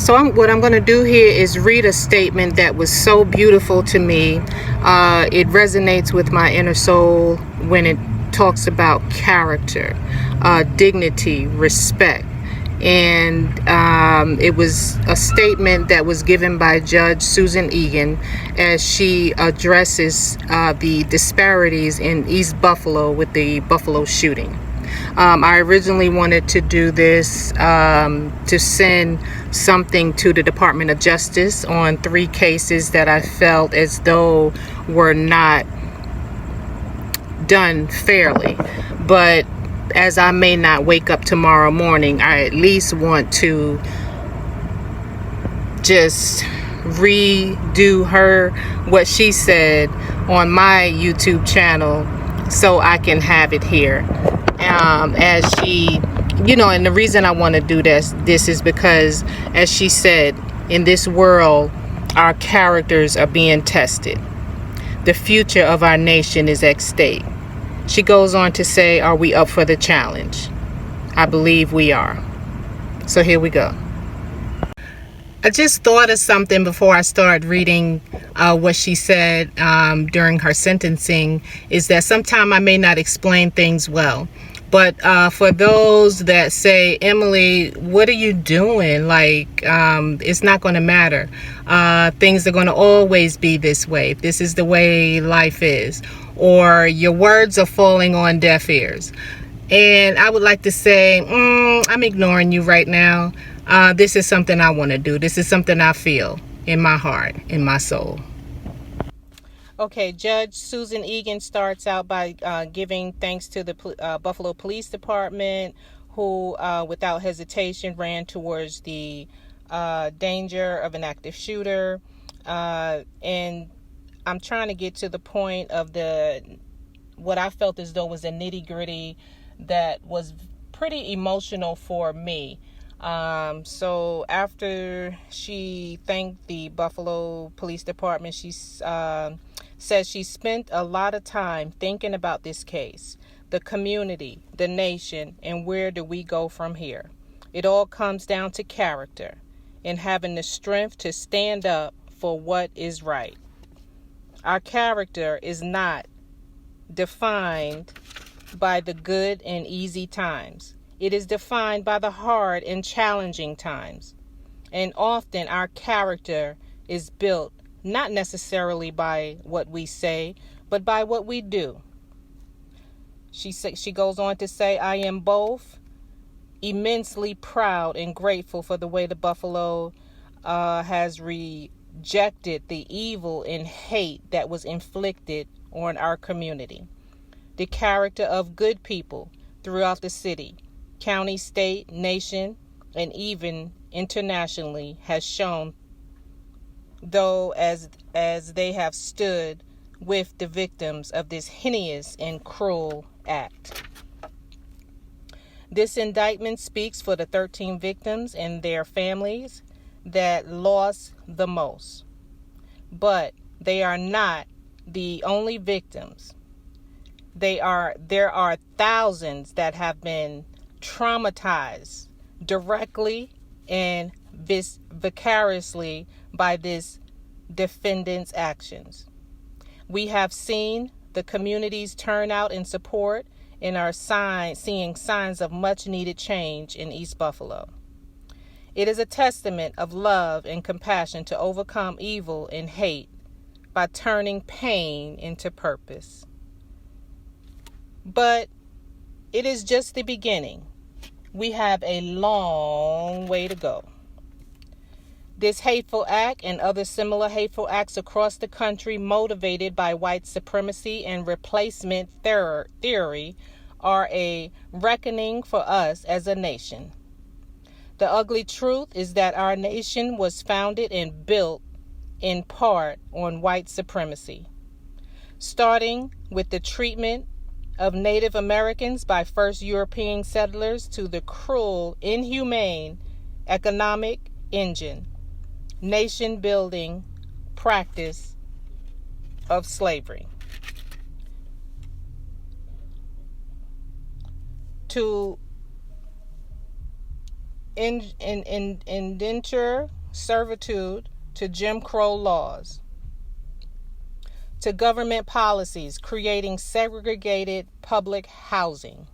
What I'm going to do here is read a statement that was so beautiful to me. It resonates with my inner soul when it talks about character, dignity, respect. And it was a statement that was given by Judge Susan Eagan as she addresses the disparities in East Buffalo with the Buffalo shooting. I originally wanted to do this to send something to the Department of Justice on 3 cases that I felt as though were not done fairly. But as I may not wake up tomorrow morning, I at least want to just redo what she said on my YouTube channel so I can have it here. As she, and the reason I want to do this is because, as she said, in this world, our characters are being tested. The future of our nation is at stake. She goes on to say, are we up for the challenge? I believe we are. So here we go. I just thought of something before I start reading what she said during her sentencing, is that sometimes I may not explain things well. But for those that say, Emily, what are you doing? It's not going to matter. Things are going to always be this way. This is the way life is. Or your words are falling on deaf ears. And I would like to say, I'm ignoring you right now. This is something I want to do. This is something I feel in my heart, in my soul. Okay, Judge Susan Eagan starts out by giving thanks to the Buffalo Police Department, who without hesitation ran towards the danger of an active shooter. And I'm trying to get to the point of what I felt as though was a nitty-gritty that was pretty emotional for me. So after she thanked the Buffalo Police Department, she says she spent a lot of time thinking about this case, the community, the nation, and where do we go from here. It all comes down to character and having the strength to stand up for what is right. Our character is not defined by the good and easy times. It is defined by the hard and challenging times. And often our character is built not necessarily by what we say, but by what we do. She goes on to say, I am both immensely proud and grateful for the way the Buffalo has rejected the evil and hate that was inflicted on our community. The character of good people throughout the city, county, state, nation, and even internationally has shown, though, as they have stood with the victims of this heinous and cruel act. This indictment speaks for the 13 victims and their families that lost the most. But they are not the only victims. There are thousands that have been traumatized directly and vicariously by this defendant's actions. We have seen the community's turnout and support and are seeing signs of much needed change in East Buffalo. It is a testament of love and compassion to overcome evil and hate by turning pain into purpose. But it is just the beginning. We have a long way to go. This hateful act and other similar hateful acts across the country, motivated by white supremacy and replacement theory, are a reckoning for us as a nation. The ugly truth is that our nation was founded and built in part on white supremacy, starting with the treatment of Native Americans by first European settlers to the cruel, inhumane economic engine, nation-building practice of slavery. To indenture servitude to Jim Crow laws, to government policies creating segregated public housing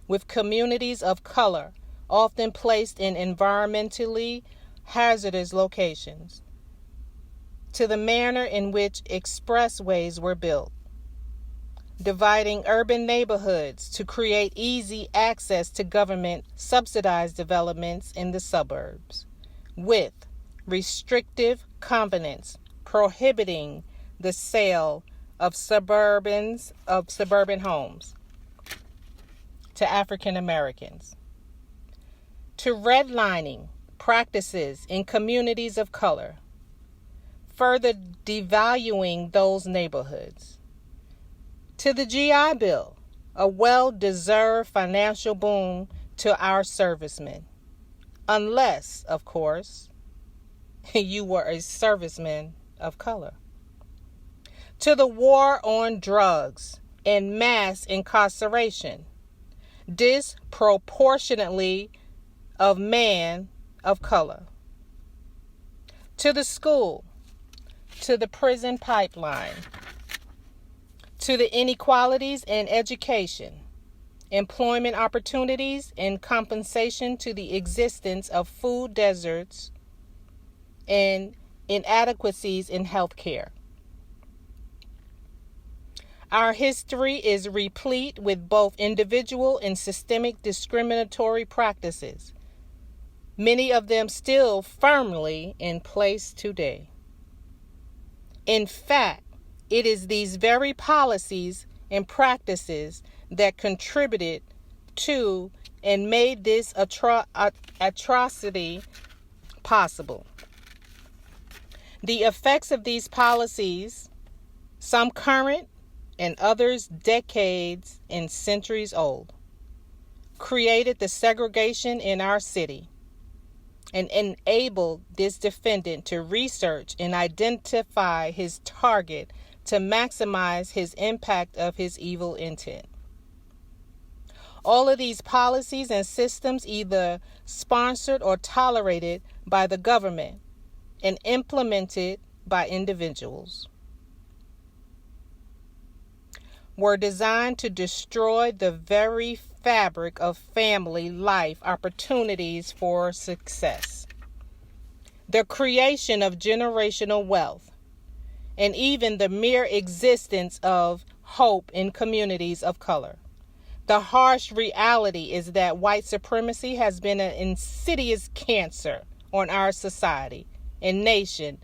with communities of color often placed in environmentally hazardous locations, to the manner in which expressways were built, dividing urban neighborhoods to create easy access to government subsidized developments in the suburbs, with restrictive covenants prohibiting the sale of suburban homes to African Americans, to redlining practices in communities of color, further devaluing those neighborhoods, to the GI Bill, a well-deserved financial boon to our servicemen, unless, of course, you were a serviceman of color, to the war on drugs and mass incarceration, disproportionately of man of color, to the school, to the prison pipeline, to the inequalities in education, employment opportunities, and compensation to the existence of food deserts and inadequacies in health care. Our history is replete with both individual and systemic discriminatory practices, many of them still firmly in place today. In fact, it is these very policies and practices that contributed to and made this atrocity possible. The effects of these policies, some current and others decades and centuries old, created the segregation in our city and enabled this defendant to research and identify his target to maximize his impact of his evil intent. All of these policies and systems, either sponsored or tolerated by the government and implemented by individuals, were designed to destroy the very fabric of family life opportunities for success, the creation of generational wealth, and even the mere existence of hope in communities of color. The harsh reality is that white supremacy has been an insidious cancer on our society and nation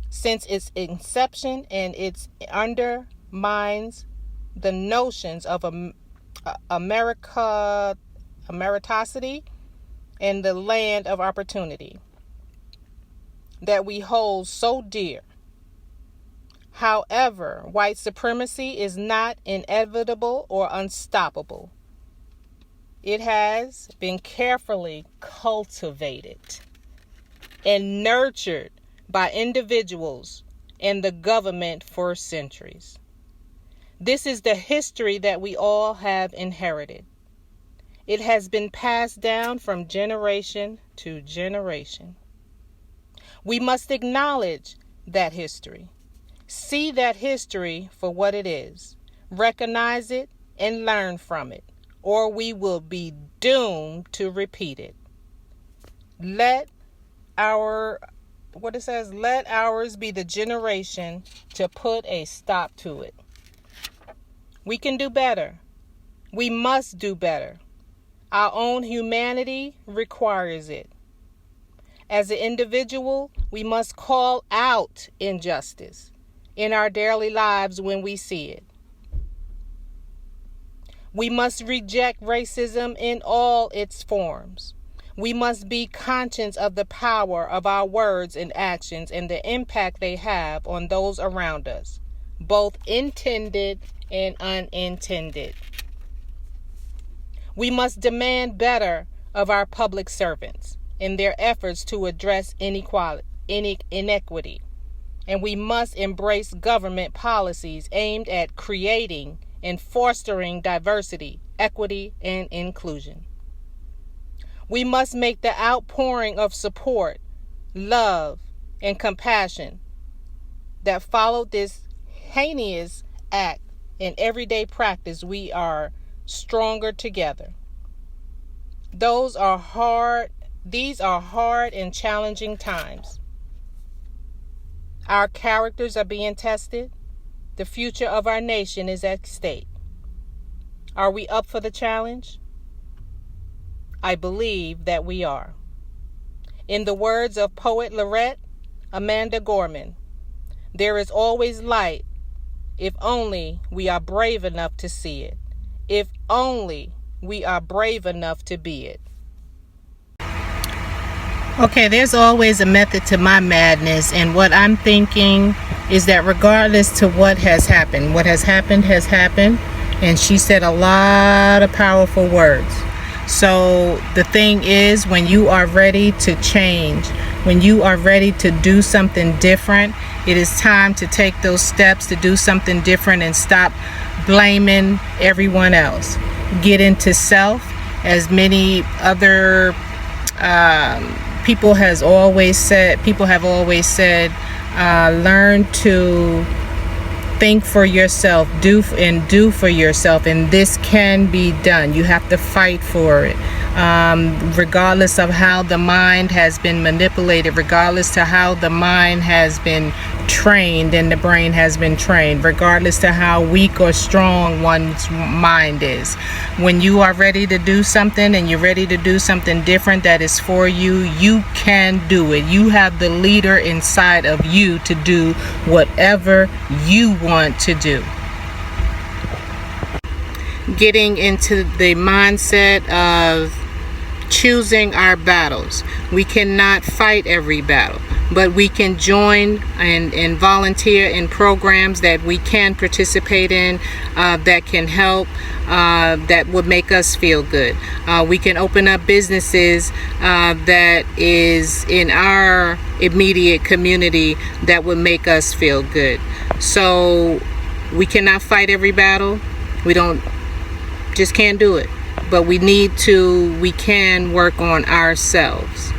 since its inception, and it undermines the notions of meritocracy and the land of opportunity that we hold so dear. However, white supremacy is not inevitable or unstoppable. It has been carefully cultivated and nurtured by individuals and the government for centuries. This is the history that we all have inherited. It has been passed down from generation to generation. We must acknowledge that history. See that history for what it is. Recognize it and learn from it, or we will be doomed to repeat it. Let ours be the generation to put a stop to it. We can do better. We must do better. Our own humanity requires it. As an individual, we must call out injustice in our daily lives when we see it. We must reject racism in all its forms. We must be conscious of the power of our words and actions and the impact they have on those around us, both intended and unintended. We must demand better of our public servants in their efforts to address inequity. And we must embrace government policies aimed at creating and fostering diversity, equity, and inclusion. We must make the outpouring of support, love, and compassion that followed this heinous act in everyday practice. We are stronger together. These are hard and challenging times. Our characters are being tested. The future of our nation is at stake. Are we up for the challenge? I believe that we are. In the words of poet laureate Amanda Gorman, there is always light if only we are brave enough to see it. If only we are brave enough to be it. Okay, there's always a method to my madness, and what I'm thinking is that regardless to what has happened, has happened, and she said a lot of powerful words. So the thing is, when you are ready to change, when you are ready to do something different, it is time to take those steps to do something different and stop blaming everyone else. Get into self, as many other people have always said, learn to think for yourself, do for yourself, and this can be done. You have to fight for it. Regardless of how the mind has been manipulated, regardless to how the mind has been trained and the brain has been trained, regardless to how weak or strong one's mind is. When you are ready to do something and you're ready to do something different that is for you, you can do it. You have the leader inside of you to do whatever you want to do. Getting into the mindset of choosing our battles. We cannot fight every battle, but we can join and volunteer in programs that we can participate in, that can help, that would make us feel good. We can open up businesses that is in our immediate community that would make us feel good. So we cannot fight every battle. We just can't do it. But we can work on ourselves.